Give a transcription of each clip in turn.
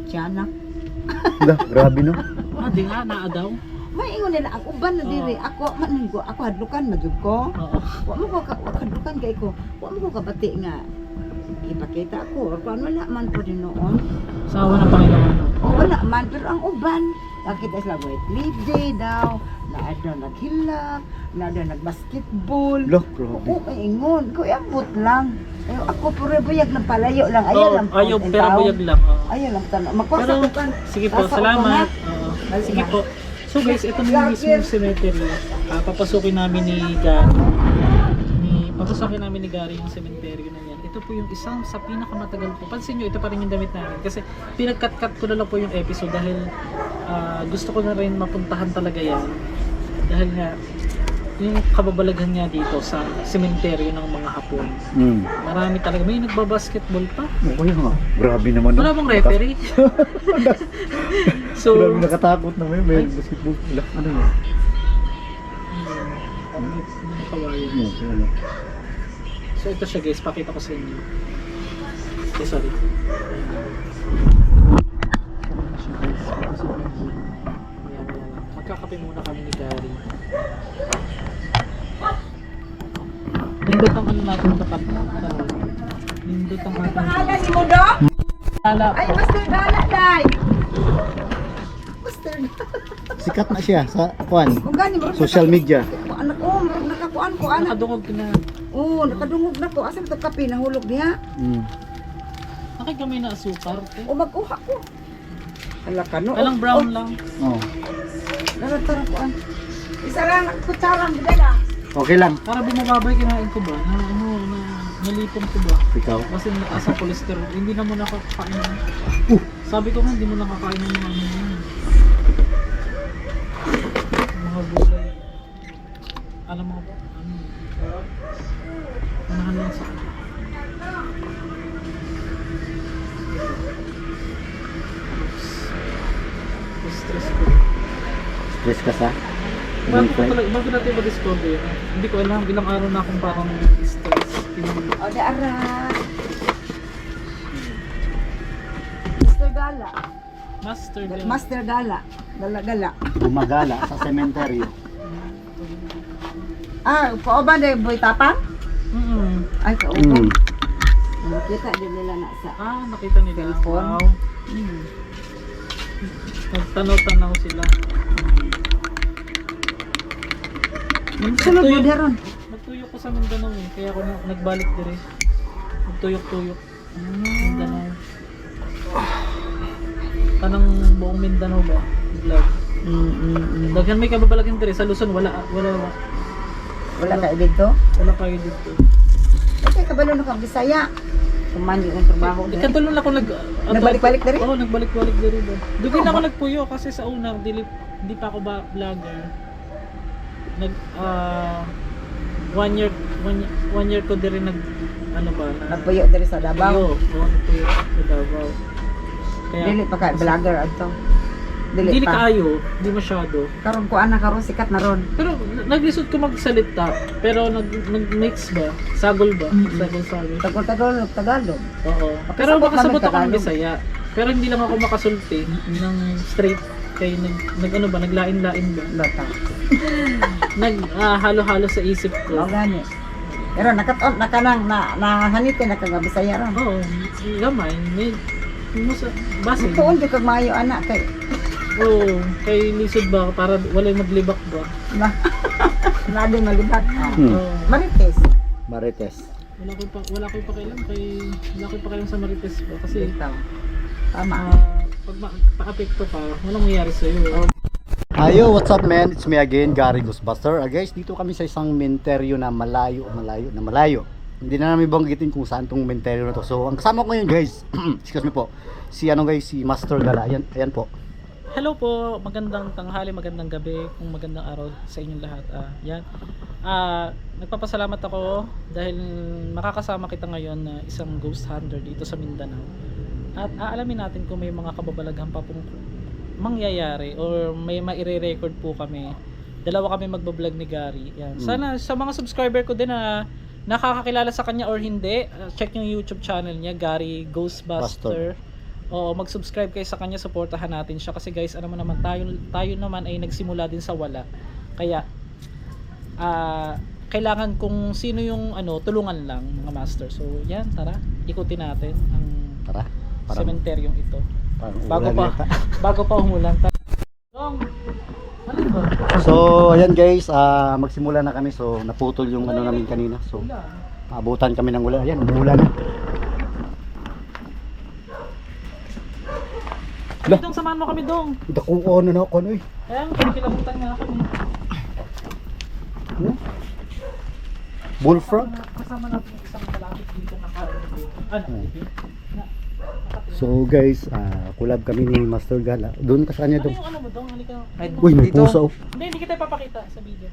tiyanak. Grabe no. Di nga, naa daw. May ingon nila ang uban na diri. Ako ako hadlukan magyud ko. Oo. Wa mo ko hadlukan kay ko. Wa mo ko kabati nga ipakita ako. Kung wala man po din noon. Sawa ng Panginoon. Wala man pero ang uban nakita sila white lady daw. Na daw naghilak, na daw nagbasketball. Loh, grabe. Oo, may ingon. Ko abot lang. Ayaw, ako puro buyag ng palayo lang. Ayaw lang. Ayaw, pero buyag lang. Oo. Ayaw lang tanong. Magkwasa Pero, ko kan. sige po, salamat. Oo. Sige po. So guys, ito na yung mismong cemetery. Papasukin namin ni Gary. Papasukin namin ni Gary yung cemetery na yan. Ito po yung isang sa pinakamatagal po. Pansin nyo, ito pa rin yung damit namin. Kasi pinag-cut-cut ko na lang po yung episode dahil gusto ko na rin mapuntahan talaga yan. Dahil nga, yung kababalaghan nga dito sa cemetery ng mga Hapon. Marami talaga. May nagbabasketball pa. Okay nga. Grabe naman. Wala bang referee? So, Grabe nakatakot na may basketball. Wala. Ano yun? kawayan. Ano? So ito siya guys, pakita ko sa inyo. Okay, sorry. Magkakape muna kami ni Gary. Nindot ang ano natin sa kapit. Nindot ang ating... Pangalan ni mo do? Lala Ay, po. Master Gala, day. Master Sikat na siya sa kuan. Kung gani mo Social media. Anak ko, nakakuan ko anak. Nakadungog na. Oo, nakadungog na ko. Asa to kape nahulog diha? Nakikamay na asukar. O magkuha ko. Hala ka no. Alang brown lang. Oh. Tara ko an. Isa lang kutsarang gidala. Okay lang. Para bumababay kinain ko ba? Na ano, na nalipon ko ba? Ikaw. Kasi mataas ang cholesterol. Hindi na mo nakakain. Sabi ko nga, hindi mo nakakain ng mga ano yun. Mga gulay. Alam mo ba? Ano? Manahan lang sa akin. Stress ko. Stress ka sa? Bago natin ma-discover yun. Hindi ko alam, ilang araw na akong parang stress. O di ara. Master Gala. Master din. Master Gala. Gala. Gumagala sa sementeryo. Ah, kauban day boy tapang? Ay, kauban. Mm. Nakita din nila na sa Nakita nila. Cellphone. Wow. Nagtanaw-tanaw sila. Sulod mo daron. Nagtuyok ko sa Mindanao eh. Kaya ako nagbalik dire. Nagtuyok-tuyok. Mindanao. Tanang buong Mindanao ba? Vlog. Daghan may kababalagin dire. Sa Luzon wala. Wala ka dito? Wala kayo dito. Okay, kabalo na kang Bisaya. Kumandi ng trabaho. Ikatulong ako Nagbalik-balik na rin? Oo, nagbalik-balik na rin. Doon ako nagpuyo kasi sa una, hindi pa ako vlogger. One year ko din rin Nagpuyo diri sa Davao. nagpuyo sa Davao. Kaya, Dili pa ka vlogger ato. Dili pa. kaayo, hindi masyado. Karon ko ana karon sikat na ron. Pero naglisod ko magsalita, pero nag-mix ba? Sagol ba? Sagol. Tagalog. Oo. Pero Makasabot makasabot naman ako ng Tagalog. Bisaya. Pero hindi lang ako makasulti ng straight kay naglain-lain ba? Bata. Halo-halo sa isip Mao ko. gani. Pero nakanang nahanitin na kang Bisaya ron. Oo, gamay. May base. Tuon di kag maayo ana kay Oo, kay lisod ba para walay maglibak ba? na din malibat. Oo. Marites. Marites. Wala ko pakialam sa Marites ba kasi Ikaw. Tama. pag pa-apekto ka, walang mangyayari sa iyo. Ayo, what's up man? It's me again, Gary Ghostbuster. Guys, dito kami sa isang menteryo na malayo. Hindi na namin banggitin kung saan tong menteryo na to. So, ang kasama ko ngayon guys, excuse me po, si Master Gala. Ayan po. Hello po, magandang tanghali, magandang gabi, kung magandang araw sa inyong lahat. Yan. Nagpapasalamat ako dahil makakasama kita ngayon na isang ghost hunter dito sa Mindanao. At aalamin natin kung may mga kababalaghan pa pong mangyayari or may maire-record po kami. Dalawa kami magbablog ni Gary. Yan. Sana sa mga subscriber ko din na nakakakilala sa kanya or hindi, check yung YouTube channel niya, Gary Ghostbuster. Oo, mag-subscribe kayo sa kanya, suportahan natin siya kasi guys, ano mo naman tayo naman ay nagsimula din sa wala. Kaya kailangan kung sino yung tulungan lang mga master. So, yan, tara, ikutin natin ang Tara. sementeryong ito. Bago Bago pa umulan. Dong, ano ba? So, ayan guys, magsimula na kami. So, naputol yung namin kanina. So, abutan kami ng ulan. Ayan, umulan na. Dong, samahan mo kami, Dong. Ito kung ano na ako, ano eh. Ayan, kinikilabutan nga kami. Bullfrog? Kasama natin yung isang malapit dito na So guys, collab kami ni Master Gala. Doon ka sa kanya Ano doon. yung ano mo, Dong? Halika. Uy, may pusa oh. Hindi kita ipapakita sa video.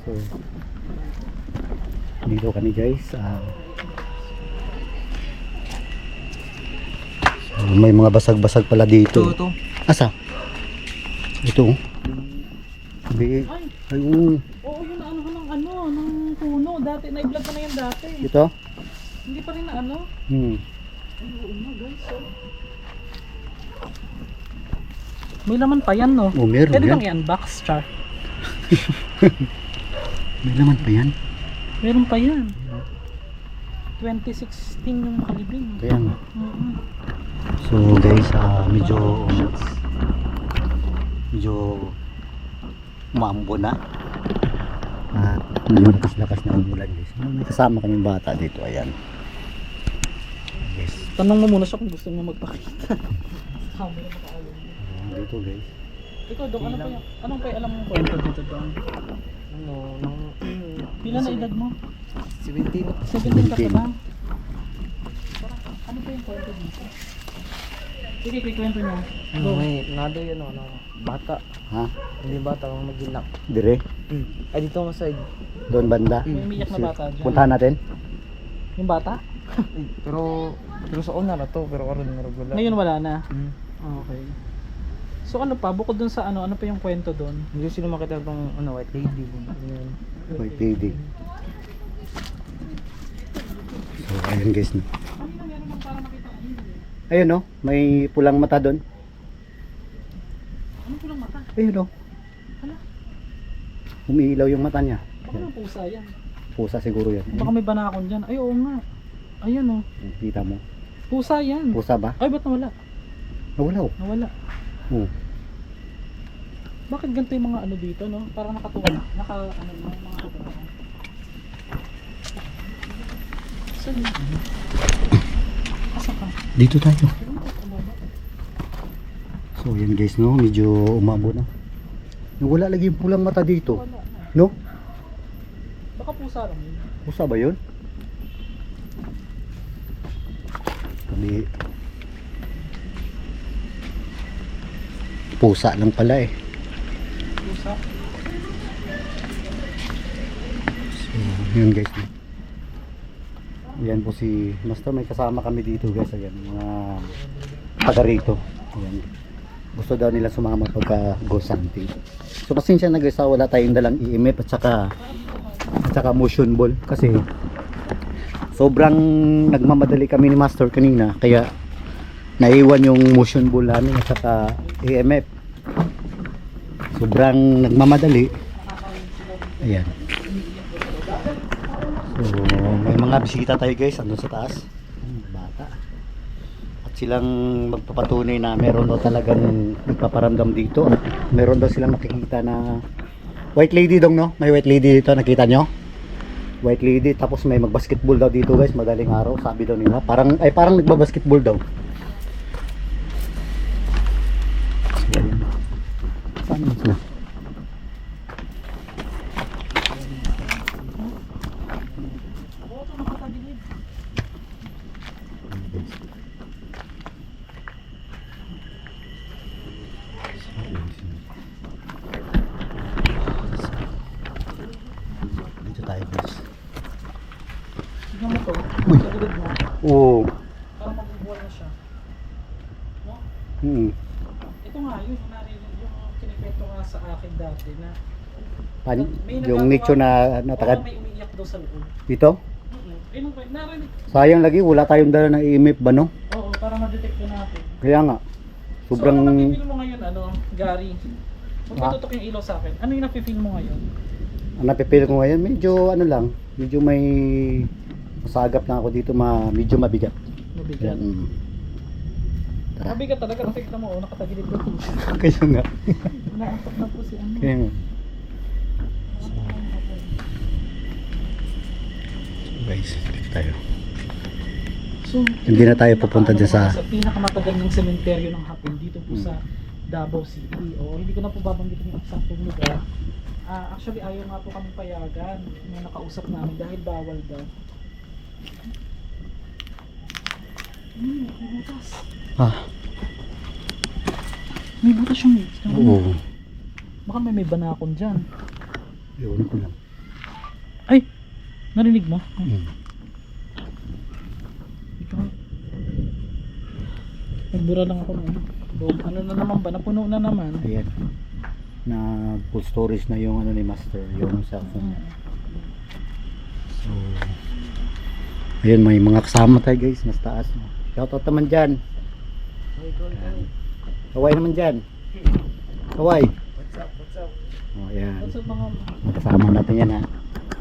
So, dito kami guys. So, may mga basag-basag pala dito. Ito. Asa? Ito. Hindi. Ay, Ayun. oo, yun na ng puno. Dati, na-vlog ko na yan dati. Ito? Hindi pa rin na ano. Hmm. Ay, oo na guys. Oh. May laman pa yan, no? Oh, meron Pwede yan. bang i-unbox, Char? May laman pa yan. Meron pa yan. 2016 yung makalibing. Kaya nga. Mm-hmm. So guys, medyo umambo na. Medyo lakas-lakas na umulan guys. May kasama kaming bata dito, ayan. Yes. Tanong mo muna siya kung gusto niya magpakita. Camera makaalam. Dito guys. Ikaw, Dong, anong pa alam mong kwento dito, Dong? Pila na edad mo? 17. 17 ka pa lang? Parang, ano pa yung kwento dito? Sige, kwento niya. Go. May nado yun, bata. Ha? Hindi bata, ang maginak. Dire? Ay, dito mo side. Doon banda? May umiyak na bata dyan. Puntahan natin? Yung bata? Pero sa una na to, pero karon meron wala. Ngayon wala na. Mm. Okay. So ano pa, bukod dun sa ano pa yung kwento dun? Hindi sino makita tong white lady. Yun. May PD. So ayun guys. No? Ayun no, may pulang mata doon. Ano pulang mata? Ayun no. Hala? Umiilaw yung mata niya. Baka ng pusa yan. Pusa siguro yan. Baka may banakon dyan. Ay oo nga. Ayan o. Kita mo. Pusa yan. Pusa ba? Ay ba't nawala? Nawala oh. Nawala. Oh. Bakit ganito yung mga ano dito, no? Parang nakatuwa. Mga abra. Saan yun? Asa ka? Dito tayo. So yan guys no, medyo umabo na. Nawala lagi yung pulang mata dito. Wala na. No? Baka pusa lang yun. Pusa ba yun? Hindi. Pusa lang pala eh. Pusa. So, yun guys. No? Yan po si Master. May kasama kami dito guys. Ayan, mga taga rito. Ayan. Gusto daw nila sumama pagka ghost hunting. So pasensya na guys, wala tayong dalang EMF at saka motion ball. Kasi sobrang nagmamadali kami ni Master kanina. Kaya naiwan yung motion ball namin at saka EMF. Sobrang nagmamadali. Ayan. So, may mga bisita tayo guys, andun sa taas. Bata. At silang magpapatunay na meron daw talagang nagpaparamdam dito. At meron daw silang nakikita na white lady dong no? May white lady dito, nakita nyo? White lady, tapos may magbasketball daw dito guys, madaling araw, sabi daw nila. Parang nagbabasketball daw. So, ayan. Saan yun sila? Dito tayo guys. Tignan mo to. Uy. Sa gilid mo. Oo. Parang mabubuhay na siya. No? Ito nga, yun yung kinikwento nga sa akin dati na may Yung nagagawa- nicho na parang natakad may umiiyak daw sa loob. dito? Ayun, narinig. Sayang lagi, wala tayong dala ng EMF ba no? Oo, para ma-detect ko natin. Kaya nga. Sobrang... So, ano napipil mo ngayon, Gary? Huwag matutok yung ilaw sa akin. Ano yung napipil mo ngayon? Ang napipili ko ngayon, medyo ano lang, medyo may masagap na ako dito, medyo mabigat. Mabigat. Yan, Tara. Mabigat talaga, nakikita mo, nakatagilid ko po. Kaya nga. Naantok na po si ano. Kaya nga. So, guys, dito tayo. So, Hindi na tayo pupunta dyan sa... pinakamatagal ng sementeryo ng Hapon dito po sa Davao City. O, hindi ko na po babanggitin yung eksaktong lugar. Actually, ayaw nga po kami payagan nung nakausap namin dahil bawal daw. May butas. Ah, May butas yung oo. Baka may banakon dyan. Iwan ko lang. Ay! Narinig mo? Ikaw. Nagbura lang ako noon. Ano na naman ba? Napuno na naman. Ayan. Na full storage na yung ano ni Master, yung cellphone. So, ayun, may mga kasama tayo guys, mas taas. Shoutout naman dyan. Kaway naman dyan. Kaway. What's up? Oh, ayan. What's up mga... Kasama natin yan ha.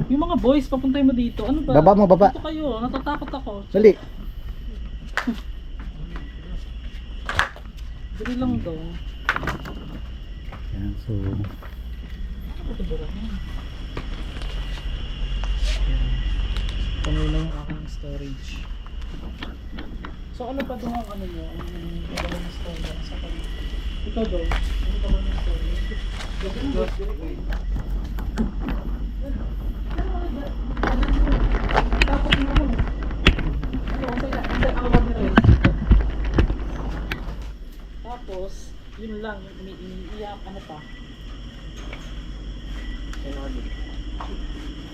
Yung mga boys, papuntay mo dito. Ano ba? Baba mo, baba. Dito kayo. Natatakot ako. Dali. Dali lang daw. Ayan, so, Ako ito bura na. Panoy lang yung aking storage. So ano pa doon ang ano nyo? Ang gagawin ng storage sa kanya? Ikaw daw. Ano pa ba ng storage? Tapos mo mo. Ano? Hindi ako mag-rin. Tapos, yun lang, yung iniiyak, ano pa?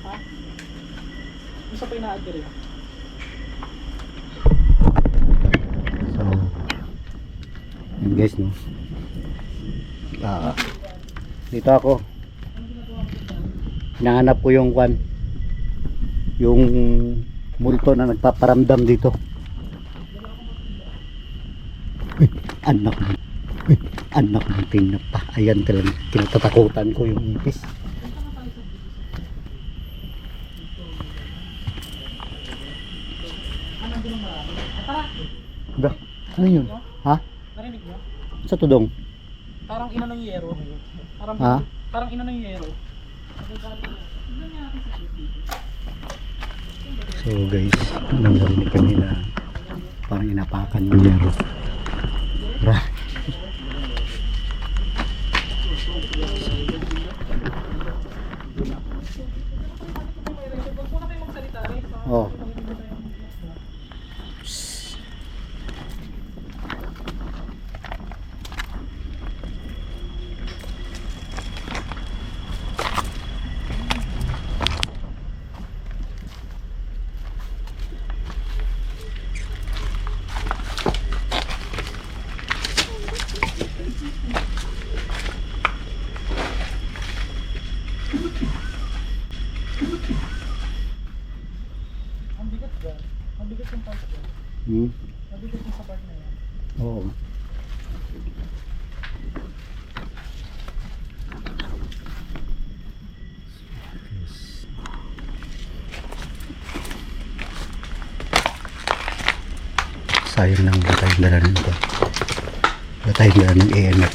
Ha? Ano sa pinaagri? so, yun guys no. Dito ako. Hinahanap ko yung kwan. Yung multo na nagpaparamdam dito. Uy, anak mo. Uy, anak mo tingnan pa. Ayan talagang kinatatakutan ko yung ipis. Ba? Ano yun? Ha? Narinig mo? Sa tudong? Parang ina ng yero. Parang, Ha? parang ina ng yero. So guys, narinig kami na parang inapakan yung yero. Tara. Oh. Ang bigat dyan. Ang bigat yung part dyan. Hmm? Ang bigat yung sa part na yan. Oo. Sayang lang wala tayong dala nito. Wala tayong dala ng EMF.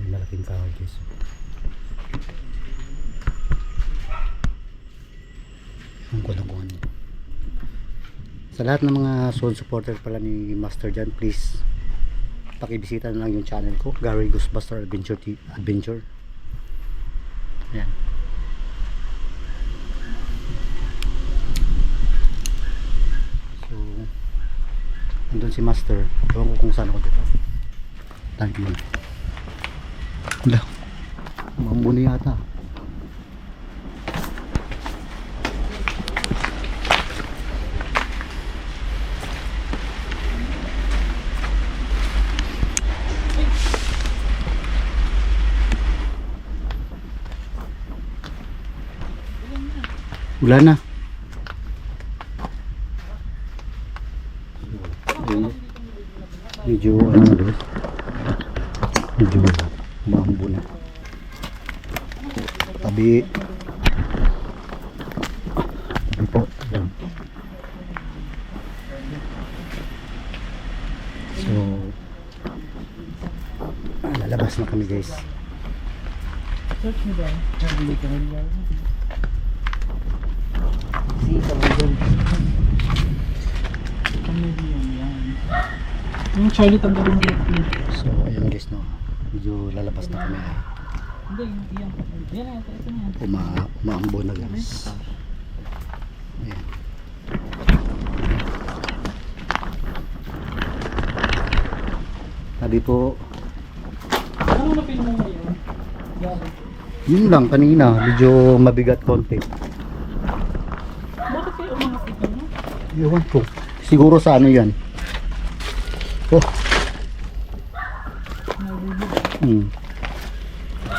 Malaking kahoy guys. Ang kulungan. Sa lahat ng mga soul supporter pala ni Master dyan, please pakibisita na lang yung channel ko, Gary Ghostbuster Adventure. Ayan. So, andun si Master. Ewan ko kung saan ako dito. Tanki mo na. Wala. Mambo na yata. Wala na. Ayun. Medyo ano na doon. Medyo mahambo na. Tabi. Tabi po. Ayan. So, lalabas na kami guys. Search mo ba? Hindi ka nila. Yung Charlie tanggalin mo. So, ayan guys no. Medyo lalabas na kami. Hindi, yan. Yan, ito na yan. Umaambo na guys. Ayan. Tabi po. Ano na film mo ngayon? Gary. Yun lang kanina. Medyo mabigat konti. Bakit kayo umangat ito mo? Ewan ko. Siguro sa ano yan. Oh.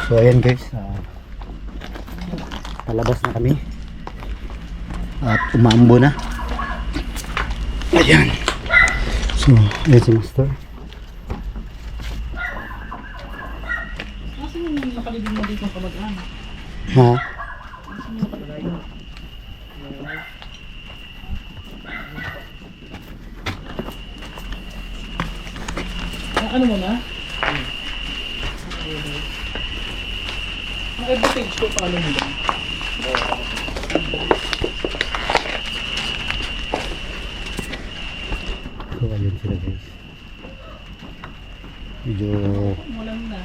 So ayan guys. Palabas na kami. At umaambo na. Ayan. So, ayan si Master. Kasi yung nakalibing mo dito kamag-anak. Ha? Ano mo na? Ang advantage ko paano mo ba? So ayun sila guys. Medyo Walang na.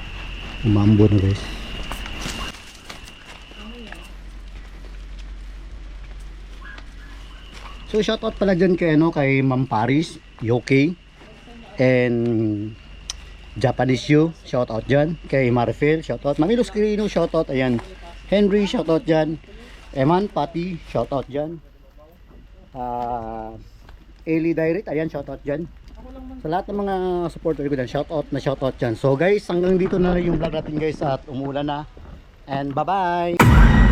umaambo na guys. So shoutout pala dyan kay, ano, kay Ma'am Paris, Yoki, and Japanese you, shoutout dyan. Kay Marifel, shoutout. Mamilos Quirino, shoutout. Ayan. Henry, shoutout dyan. Eman, Pati, shoutout dyan. Eli Direct, ayan, shoutout dyan. Sa lahat ng mga supporter ko dyan, shoutout dyan. So guys, hanggang dito na yung vlog natin guys at umulan na. And bye-bye!